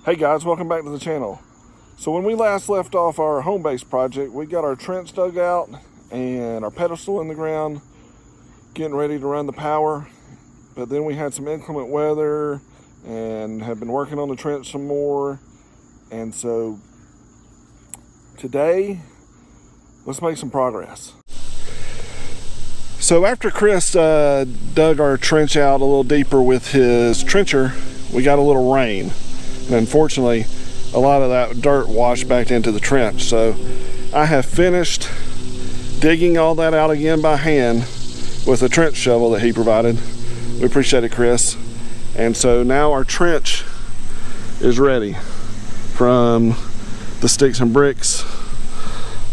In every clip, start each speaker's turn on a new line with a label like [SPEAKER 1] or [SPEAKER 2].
[SPEAKER 1] Hey guys, welcome back to the channel. So when we last left off our home base project, we got our trench dug out and our pedestal in the ground, getting ready to run the power. But then we had some inclement weather and have been working on the trench some more. And so today, let's make some progress. So after Chris dug our trench out a little deeper with his trencher, we got a little rain. And unfortunately, a lot of that dirt washed back into the trench. So I have finished digging all that out again by hand with a trench shovel that he provided. We appreciate it, Chris. And so now our trench is ready, from the sticks and bricks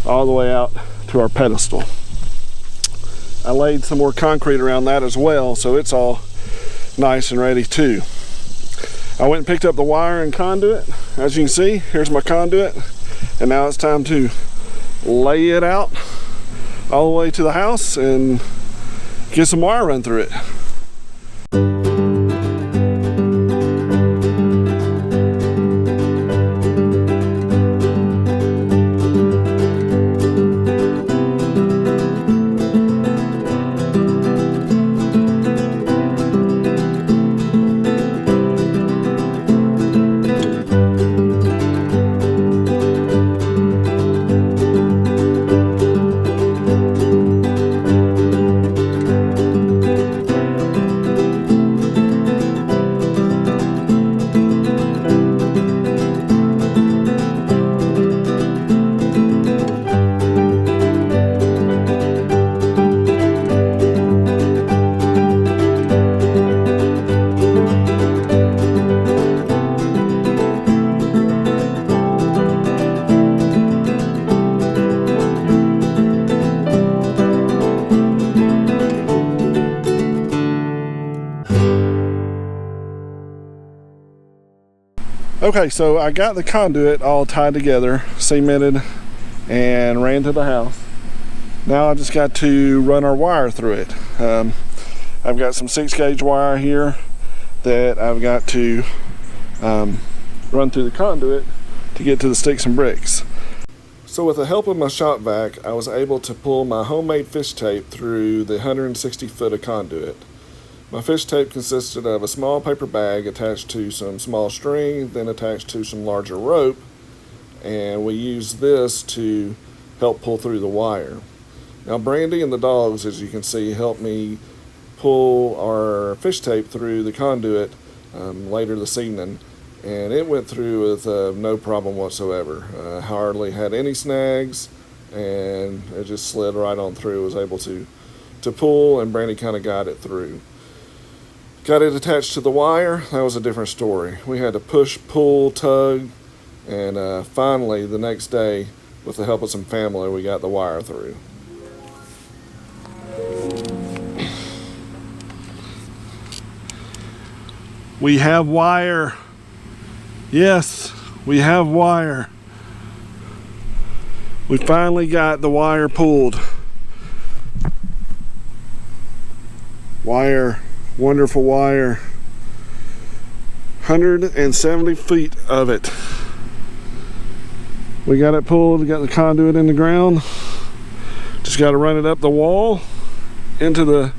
[SPEAKER 1] all the way out to our pedestal. I laid some more concrete around that as well, so it's all nice and ready too. I went and picked up the wire and conduit. As you can see, here's my conduit. And now it's time to lay it out all the way to the house and get some wire run through it. Okay, so I got the conduit all tied together, cemented, and ran to the house. Now I just got to run our wire through it. I've got some 6-gauge wire here that I've got to run through the conduit to get to the sticks and bricks. So with the help of my shop vac, I was able to pull my homemade fish tape through the 160 foot of conduit. My fish tape consisted of a small paper bag attached to some small string, then attached to some larger rope, and we used this to help pull through the wire. Now Brandi and the dogs, as you can see, helped me pull our fish tape through the conduit later this evening, and it went through with no problem whatsoever. Hardly had any snags, and it just slid right on through. Was able to pull, and Brandi kind of got it through. Got it attached to the wire. That was a different story. We had to push, pull, tug, and finally the next day, with the help of some family, we got the wire through. We have wire. Yes, we have wire. We finally got the wire pulled. Wire. Wonderful wire. 170 feet of it. We got it pulled, we got the conduit in the ground. Just got to run it up the wall into the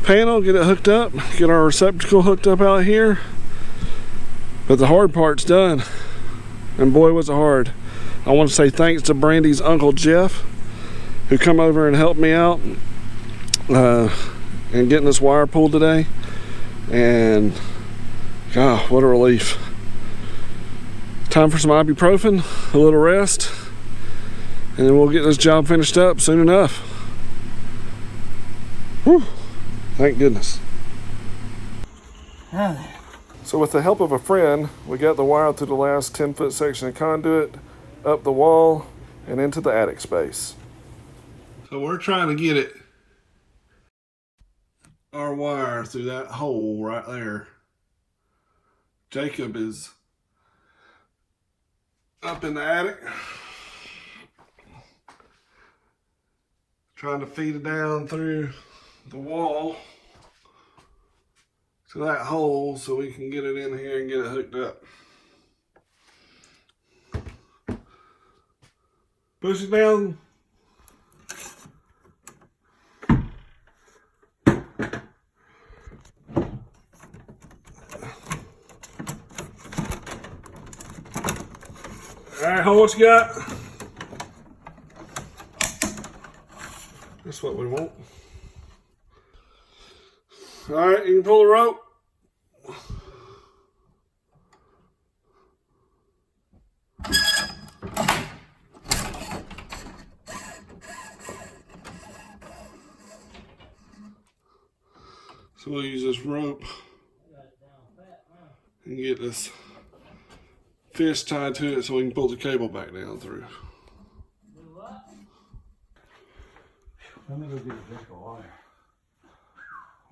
[SPEAKER 1] panel, get it hooked up, get our receptacle hooked up out here. But the hard part's done. And boy, was it hard. I want to say thanks to Brandi's Uncle Jeff, who come over and helped me out and getting this wire pulled today. And God, what a relief. Time for some ibuprofen, a little rest, and then we'll get this job finished up soon enough. Whew, thank goodness. So with the help of a friend, we got the wire through the last 10-foot section of conduit, up the wall, and into the attic space. So we're trying to get it, our wire, through that hole right there. Jacob is up in the attic, trying to feed it down through the wall to that hole so we can get it in here and get it hooked up. Push it down. Alright, how much you got? That's what we want. Alright, you can pull the rope. So we'll use this rope and get this fish tied to it so we can pull the cable back down through.
[SPEAKER 2] Let me go get a drink of water.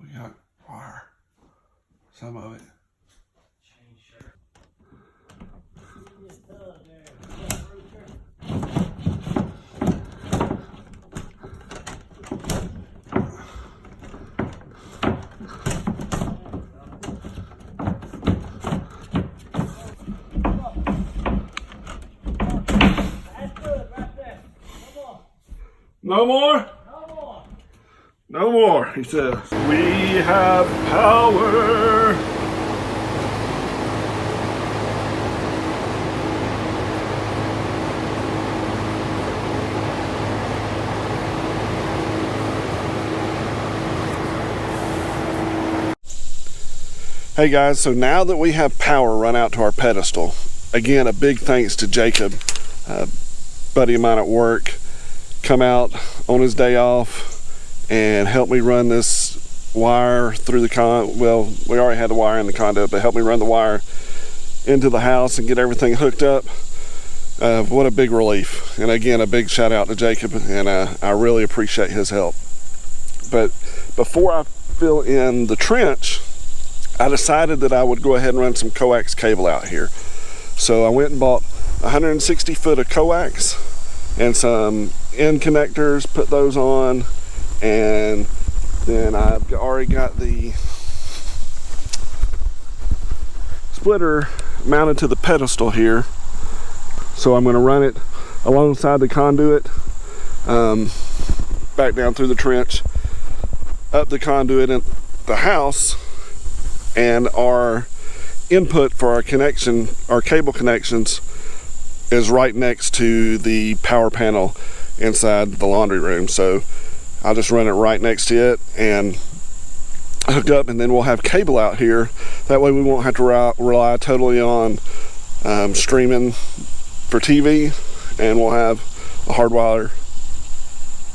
[SPEAKER 1] We got wire. Some of it. No more?
[SPEAKER 2] No more.
[SPEAKER 1] No more, he says. We have power. Hey guys, so now that we have power run out to our pedestal, again, a big thanks to Jacob, a buddy of mine at work, come out on his day off and help me run this wire through the well, we already had the wire in the conduit, but help me run the wire into the house and get everything hooked up. What a big relief. And again, a big shout out to Jacob, and I really appreciate his help. But before I fill in the trench, I decided that I would go ahead and run some coax cable out here. So I went and bought 160 foot of coax and some end connectors, put those on, and then I've already got the splitter mounted to the pedestal here. So I'm going to run it alongside the conduit, back down through the trench, up the conduit in the house, and our input for our connection, our cable connections, is right next to the power panel inside the laundry room. So I'll just run it right next to it and hook up, and then we'll have cable out here. That way we won't have to rely totally on streaming for TV, and we'll have a hardwire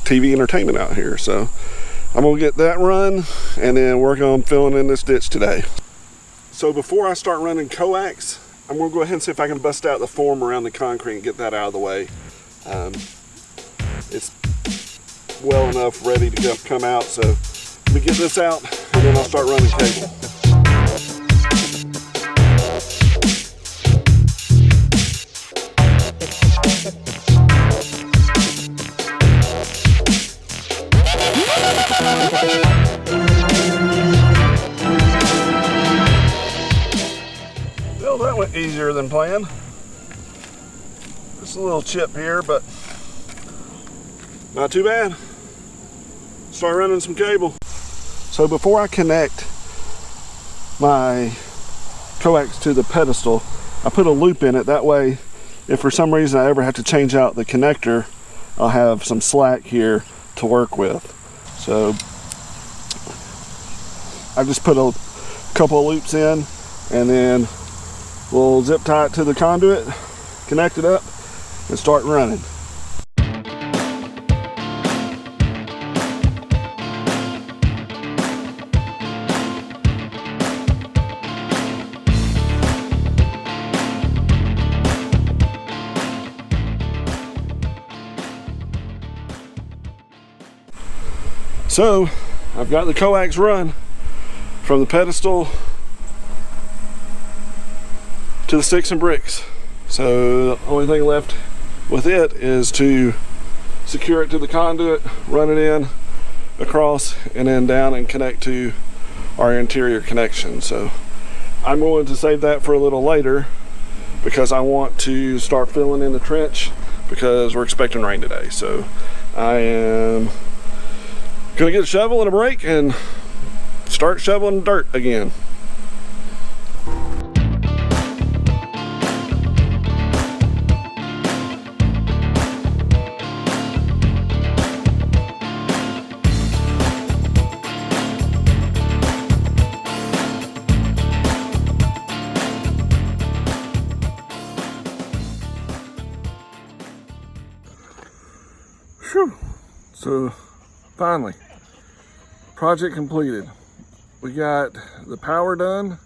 [SPEAKER 1] TV entertainment out here. So I'm gonna get that run and then work on filling in this ditch today. So before I start running coax, I'm gonna go ahead and see if I can bust out the form around the concrete and get that out of the way. It's well enough ready to come out, so let me get this out and then I'll start running cable. Well, that went easier than planned. Just a little chip here, but not too bad. Start running some cable. So before I connect my coax to the pedestal, I put a loop in it. That way, if for some reason I ever have to change out the connector, I'll have some slack here to work with. So I just put a couple of loops in, and then we'll zip tie it to the conduit, connect it up, and start running. So I've got the coax run from the pedestal to the sticks and bricks. So the only thing left with it is to secure it to the conduit, run it in, across, and then down and connect to our interior connection. So I'm going to save that for a little later because I want to start filling in the trench because we're expecting rain today. So I am gonna get a shovel and a brake and start shoveling dirt again. Whew. So finally, project completed. We got the power done.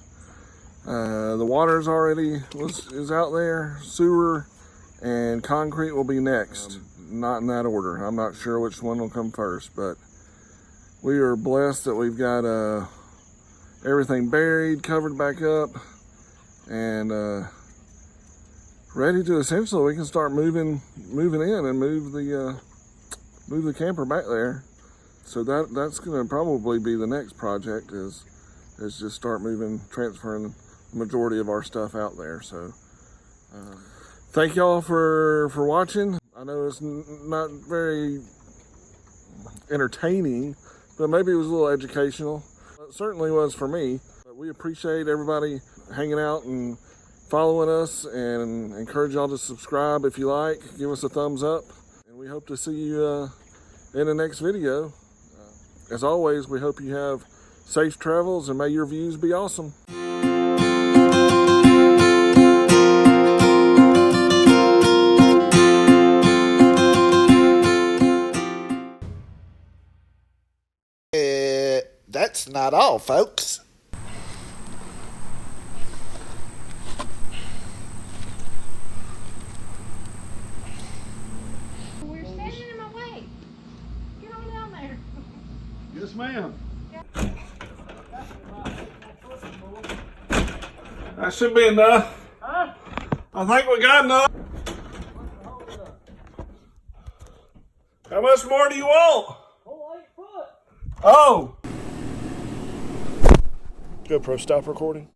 [SPEAKER 1] The water's already is out there. Sewer and concrete will be next. Not in that order. I'm not sure which one will come first, but we are blessed that we've got everything buried, covered back up, and ready to essentially we can start moving in and move the camper back there. So that's going to probably be the next project is just start transferring the majority of our stuff out there. So thank y'all for watching. I know it's not very entertaining, but maybe it was a little educational. It certainly was for me. But we appreciate everybody hanging out and following us, and encourage y'all to subscribe if you like. Give us a thumbs up, and we hope to see you in the next video. As always, we hope you have safe travels, and may your views be awesome.
[SPEAKER 3] That's not all, folks.
[SPEAKER 4] We're standing in my way. Get on down there.
[SPEAKER 1] Yes, ma'am. That should be enough.
[SPEAKER 2] Huh?
[SPEAKER 1] I think we got enough. How much more do you want?
[SPEAKER 2] Whole 8 foot.
[SPEAKER 1] Oh. GoPro, stop recording.